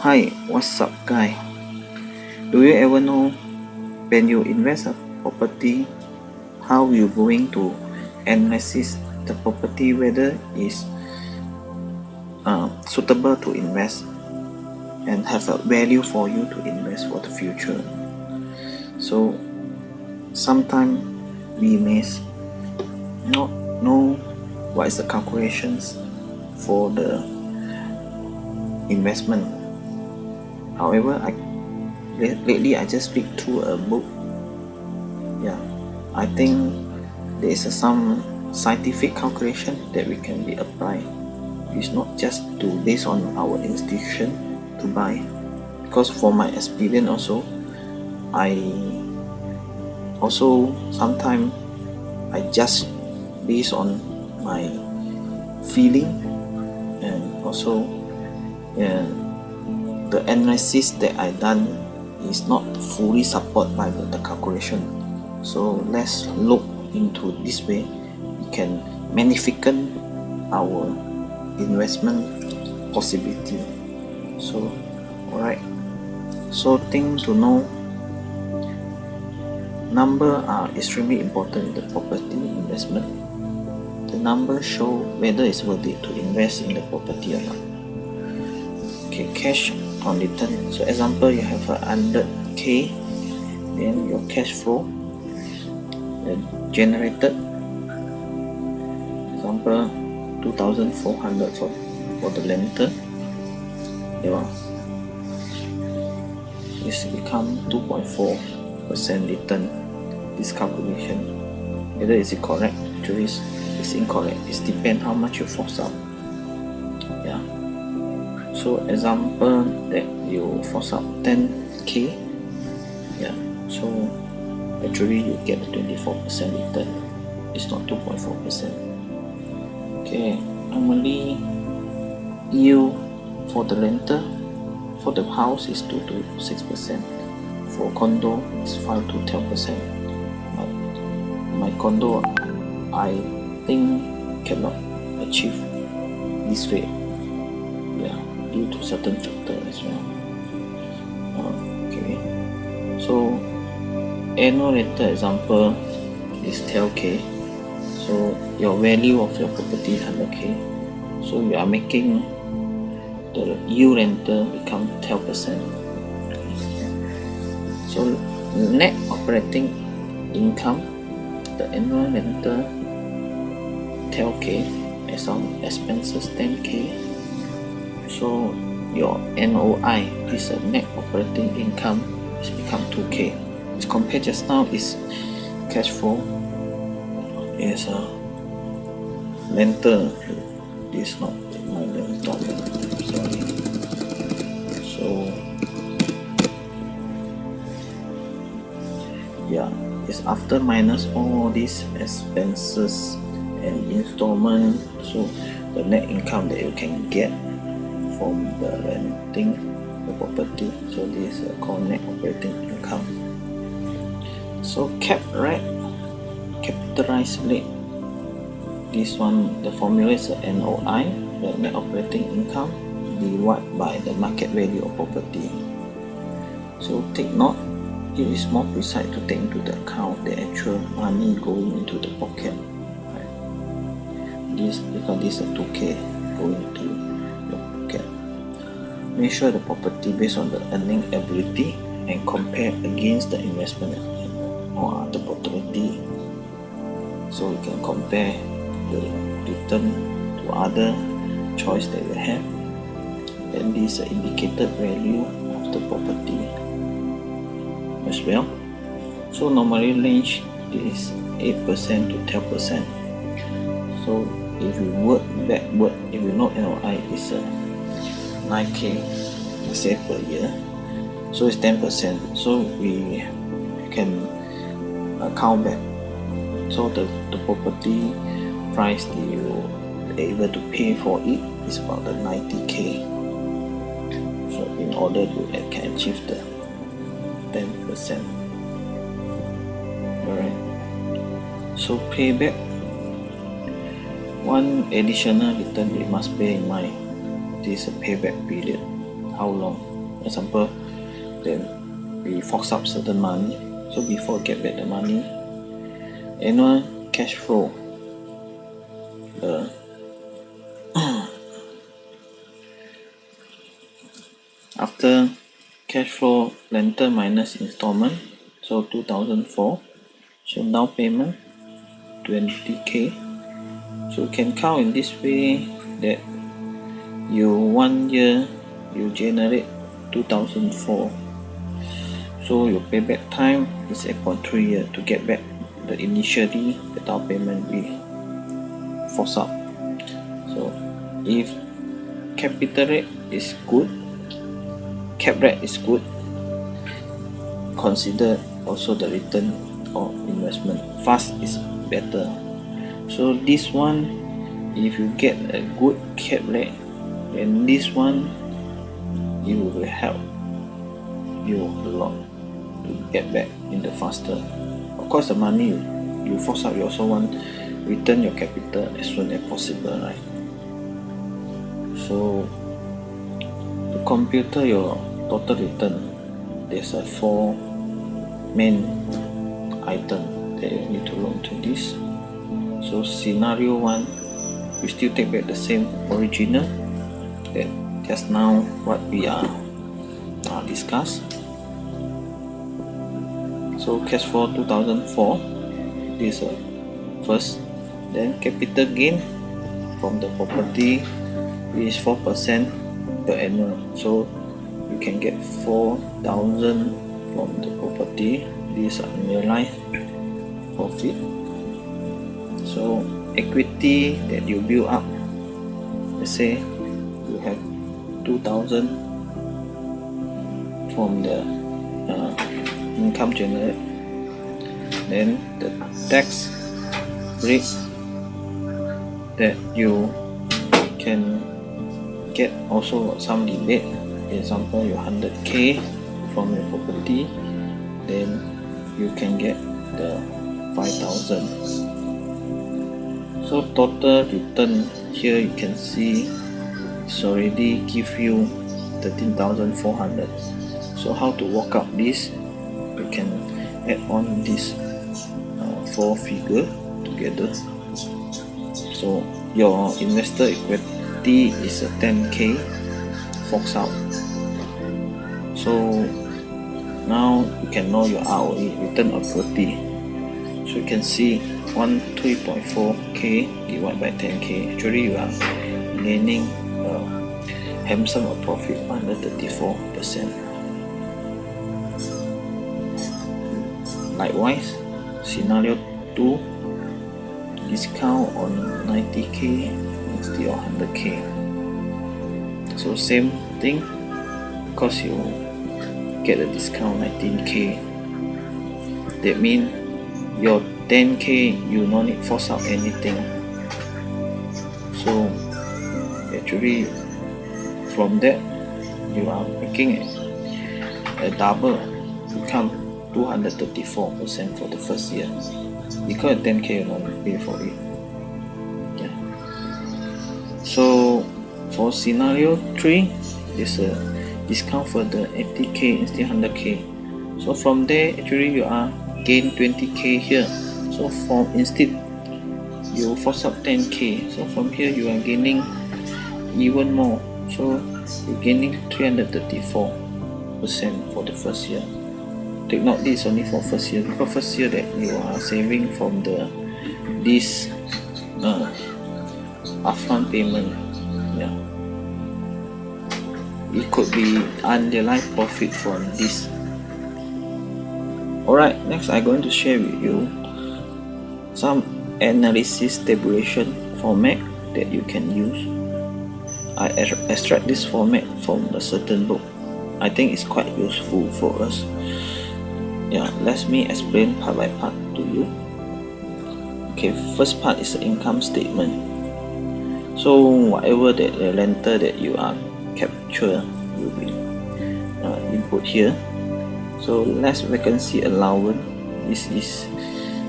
Hi, what's up, guy? Do you ever know when you invest a property, how you going to analyze the property whether is suitable to invest and have a value for you to invest for the future? So sometimes we may not know what is the calculations for the investment. However, lately I just read through a book. I think there is some scientific calculation that we can be applied. It's not just to based on our institution to buy, because for my experience also, I also sometimes I just based on my feeling, and also the analysis that I done is not fully supported by the calculation. So let's look into this way. We can magnificent our investment possibility. So alright, so thing to know, number are extremely important in the property investment. The number show whether it's worth it to invest in the property or not. Okay, cash on return. So example, you have 100k, then your cash flow generated, example 2,400 for the rental. It's become 2.4% return. This calculation, whether is it correct? Actually it's incorrect. It depends how much you force out. So example that you force out 10k, so actually you get 24% return. It's not 2.4%. Okay, normally yield for the renter for the house is 2 to 6%. For condo is 5 to 10%. But my condo, I think cannot achieve this rate. Due to certain factor as well. Okay, so annual rental example is 12k. So your value of your property is 100k. So you are making the yield rental become 12%. So net operating income, the annual rental 12k, as on expenses 10k. So your NOI is a net operating income is become 2k. It's compared just now is cash flow is a rental. This is not my rental. Sorry. So it's after minus all these expenses and installment. So the net income that you can get from the renting the property. So this is called net operating income. So cap rate, capitalized rate. This one, the formula is a NOI, the net operating income, divided by the market value of property. So take note, it is more precise to take into the account the actual money going into the pocket. This because this is a 2k going to your pocket. Measure the property based on the earning ability and compare against the investment or other property. So you can compare the return to other choice that you have. Then this is the indicated value of the property as well. So normally range is 8% to 10%. So if you work backward, if you know NOI is 9k, let's say per year, so it's 10%. So we can count back. So the property price that you are able to pay for it is about the 90k. So in order you can achieve the 10%. Alright. So payback, one additional return we must bear in mind. This is a payback period. How long? example, then we fork up certain money. So before get back the money, annual cash flow, after cash flow rental minus installment, so 2004. So down payment 20k. So you can count in this way that you 1 year you generate 2004. So your payback time is 8.3 years to get back the initially the down payment we force up. So if capital rate is good, cap rate is good, consider also the return of investment. Fast is better. So this one, if you get a good cap rate, then this one it will help you a lot to get back in the faster. Of course, the money you force out, you also want return your capital as soon as possible, right? So to compute your total return, there's a 4 main item that you need to look into this. So scenario 1, we still take back the same original that just now what we are discussed. So cash flow 2004 is first, then capital gain from the property is 4% per annum. So you can get 4,000 from the property. This is annualized profit. So equity that you build up, let's say you have 2,000 from the income generated, then the tax rate that you can get also some rebate. Example, you 100k from your property, then you can get the 5,000. So total return here you can see it's already give you 13,400. So how to work out this? You can add on this 4 figure together. So your investor equity is a 10k forks out. So now you can know your ROE, return on equity. So you can see 3.4k divided by 10k. Actually you are gaining a handsome profit under 34%. Likewise, scenario 2, discount on 90k instead of 100k. So same thing, because you get a discount 19k, that means your 10k you no need force out anything. So actually from that you are making a double, become 234% for the first year, because 10k you don't pay for it. Yeah. So for scenario 3, there's a discount for the 80k instead of 100k. So from there actually you are gain 20k here. So from instead you force up 10k, so from here you are gaining even more. So you're gaining 334% for the first year. Take note, this is only for first year, because first year that you are saving from this upfront payment. Yeah, it could be unrealized profit from this. Alright, next I'm going to share with you some analysis tabulation format that you can use. I extract this format from a certain book. I think it's quite useful for us. Yeah, let me explain part by part to you. Okay, first part is the income statement. So whatever that the rental that you are capture will be input here. So less vacancy allowance, this is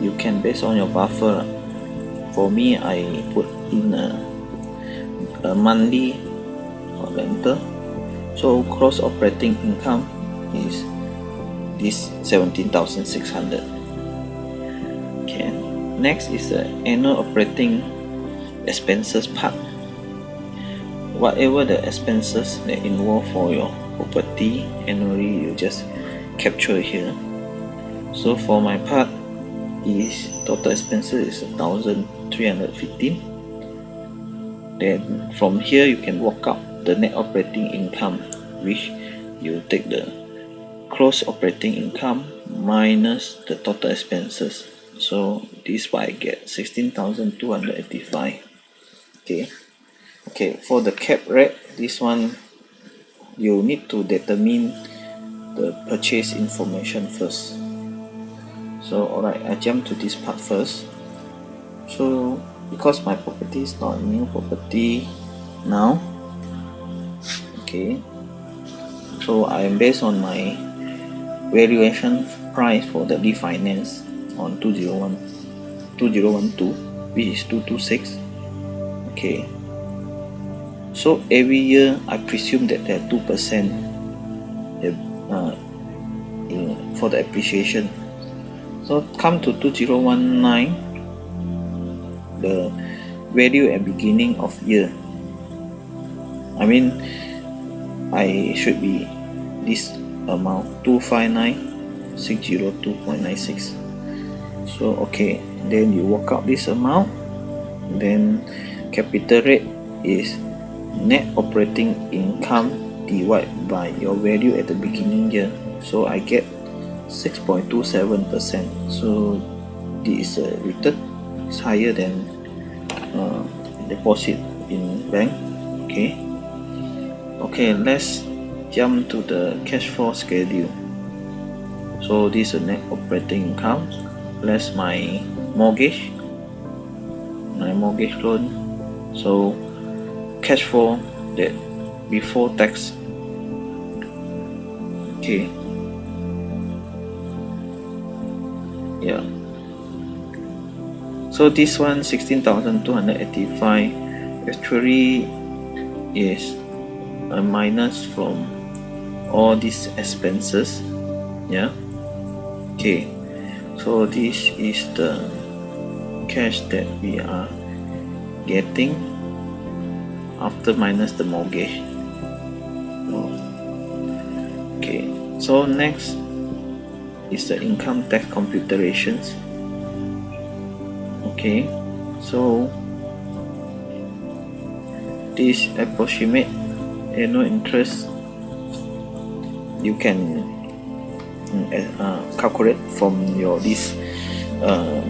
you can based on your buffer. For me, I put in a monthly rental. So gross operating income is this 17,600. Okay, next is the annual operating expenses part. Whatever the expenses that involve for your property annually, you just capture here. So for my part is total expenses is 1,315. Then from here you can work out the net operating income, which you take the gross operating income minus the total expenses. So this what I get, 16,285. Okay, for the cap rate, this one you need to determine the purchase information first. So alright, I jump to this part first. So because my property is not a new property now, okay, so I am based on my valuation price for the refinance on 2012, which is 226. Okay, so every year I presume that there are 2% for the appreciation. So come to 2019, the value at beginning of year, I mean I should be this amount, 259,602.96. So okay, then you work out this amount, then capital rate is net operating income divided by your value at the beginning year. So I get 6.27%. So this return is higher than deposit in bank. Okay, let's jump to the cash flow schedule. So this is net operating income less my mortgage loan. So cash flow that before tax. Okay, yeah, so this one 16,285 actually is a minus from all these expenses. Yeah, okay, so this is the cash that we are getting after minus the mortgage. Okay, so next is the income tax computations. Okay, so this approximate annual interest you can calculate from your this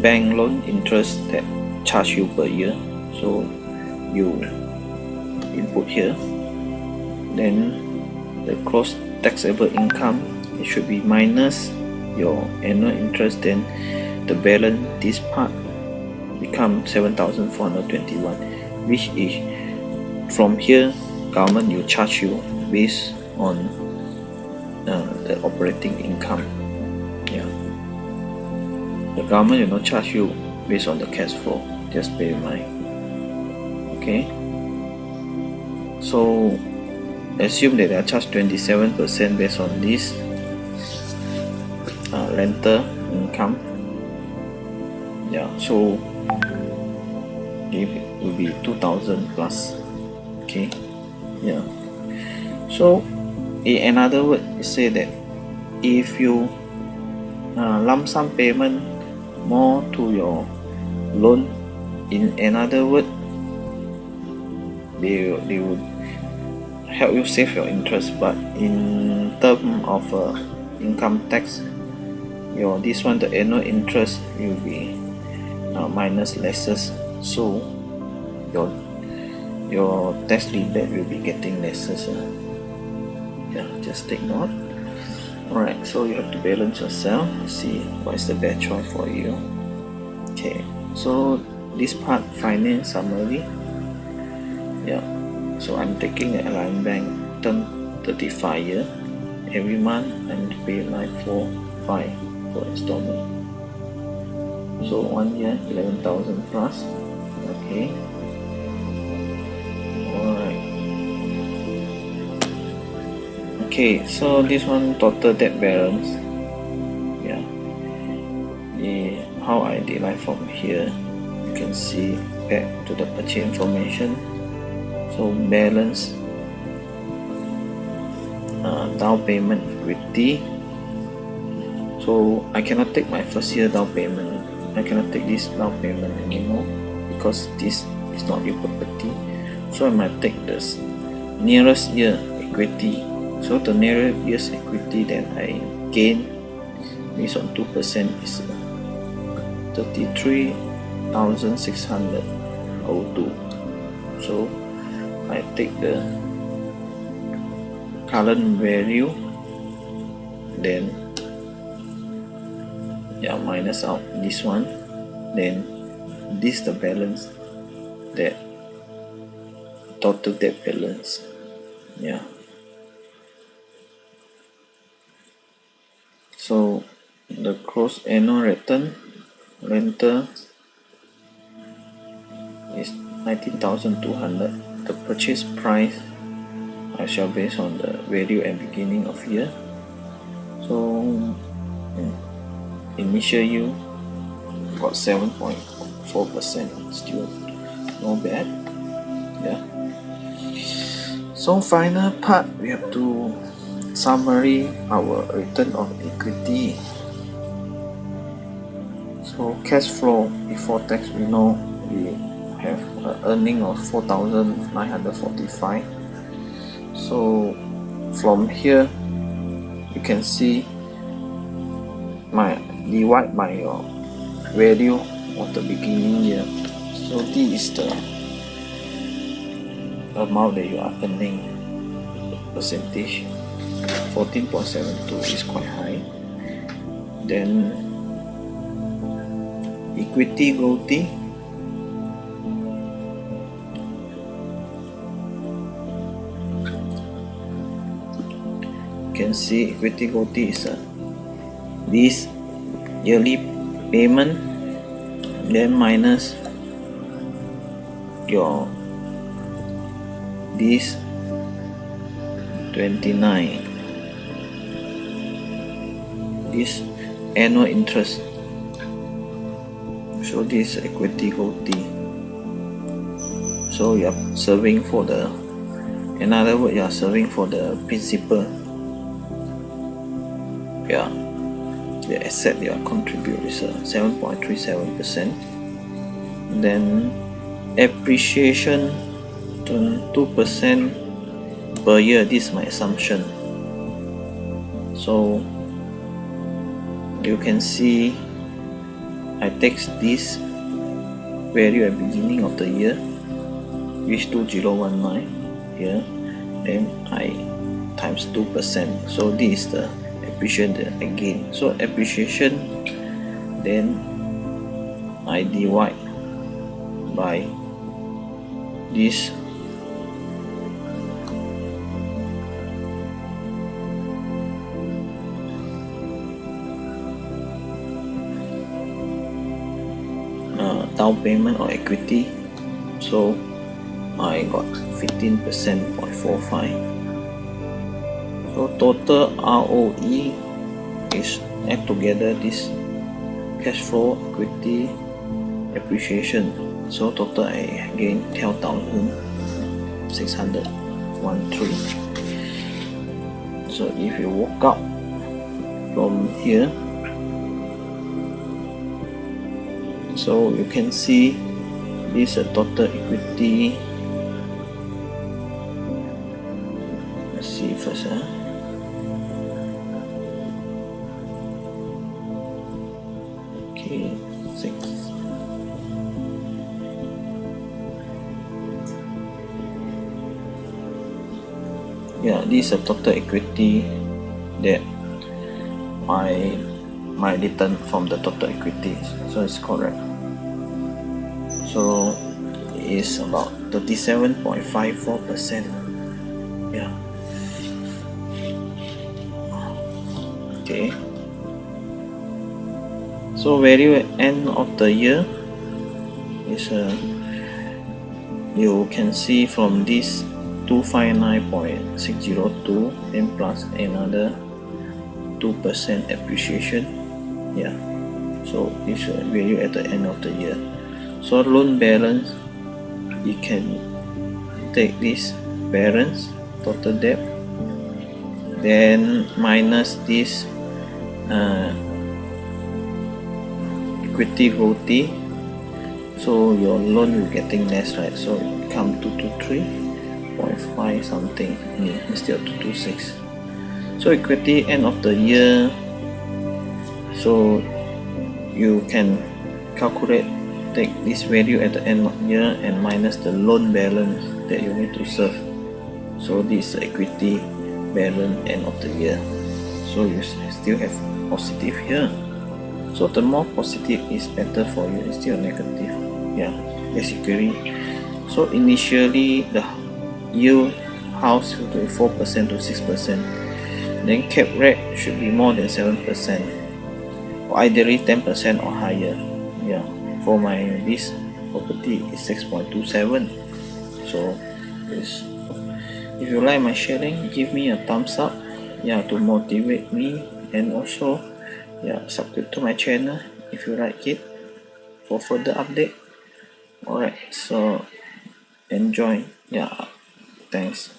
bank loan interest that charge you per year. So you input here, then the gross taxable income, it should be minus your annual interest, then the balance, this part become 7,421, which is from here government will charge you based on the operating income. Yeah, the government will not charge you based on the cash flow, just bear in mind. Okay, so assume that they are charged 27% based on this rental income. Yeah, so it will be 2,000 plus. Okay, yeah, so in another word, say that if you lump sum payment more to your loan, in another word, they would help you save your interest, but in term of income tax, your this one, the annual interest will be minus lesser, so your tax rebate will be getting lesser. Yeah, just take note. Alright, so you have to balance yourself to see what is the best choice for you. Okay, so this part, finance summary. Yeah, so I'm taking the Alliance Bank term 35 year. Every month I'm to pay 945 for installment. So 1 year 11,000 plus. Okay. Alright. Okay, so this one total debt balance. Yeah, how I derive from here, you can see back to the purchase information. So balance, down payment equity. So I cannot take my first year down payment. I cannot take this down payment anymore because this is not your property. So I might take this nearest year equity. So the nearest year's equity that I gain based on 2% is 33,602. So I take the current value, then minus out this one, then this the balance, that total debt balance. So the gross annual return rental is 19,200. The purchase price I shall base on the value at beginning of year. So initial yield got 7.4%, still not bad. So final part, we have to summary our return on equity. So cash flow before tax, we know we have an earning of 4,945. So from here you can see divide by your value of the beginning year. So this is the amount that you are earning. Percentage 14.72 is quite high. Then equity growth, you can see equity growth is this yearly payment, then minus your this 29, this annual interest. So this equity growth. So you are serving for the, in other words, you are serving for the principal. The asset you are contribute is 7.37%. Then appreciation 2% per year. This is my assumption. So you can see I take this value at beginning of the year, which 2019 here, then I times 2%. So this is the appreciation that I gain. So appreciation, then I divide by this down payment or equity. So I got 15.45. So total ROE is add together this cash flow, equity, appreciation. So total I gain 12,613. So if you work out from here, so you can see this total equity. Let's see first. Okay, 6. This is a total equity that my return from the total equity. So it's correct. So it's about 37.54%. Okay. So value at end of the year is you can see from this 259.602 and plus another 2% appreciation. Yeah, so it's a value at the end of the year. So loan balance, you can take this balance, total debt, then minus this equity growth, so your loan will getting less, right? So it come to 223.5 something instead of 226. So equity end of the year, so you can calculate, take this value at the end of the year and minus the loan balance that you need to serve. So this is equity balance end of the year. So you still have positive here. So the more positive is better for you instead of negative. Yeah, basically. So initially the yield house will be 4% to 6%. Then cap rate should be more than 7%. Or ideally 10% or higher. Yeah. For my this property is 6.27. So if you like my sharing, give me a thumbs up, yeah, to motivate me, and also subscribe to my channel if you like it for further update. Alright, so enjoy. Yeah, thanks.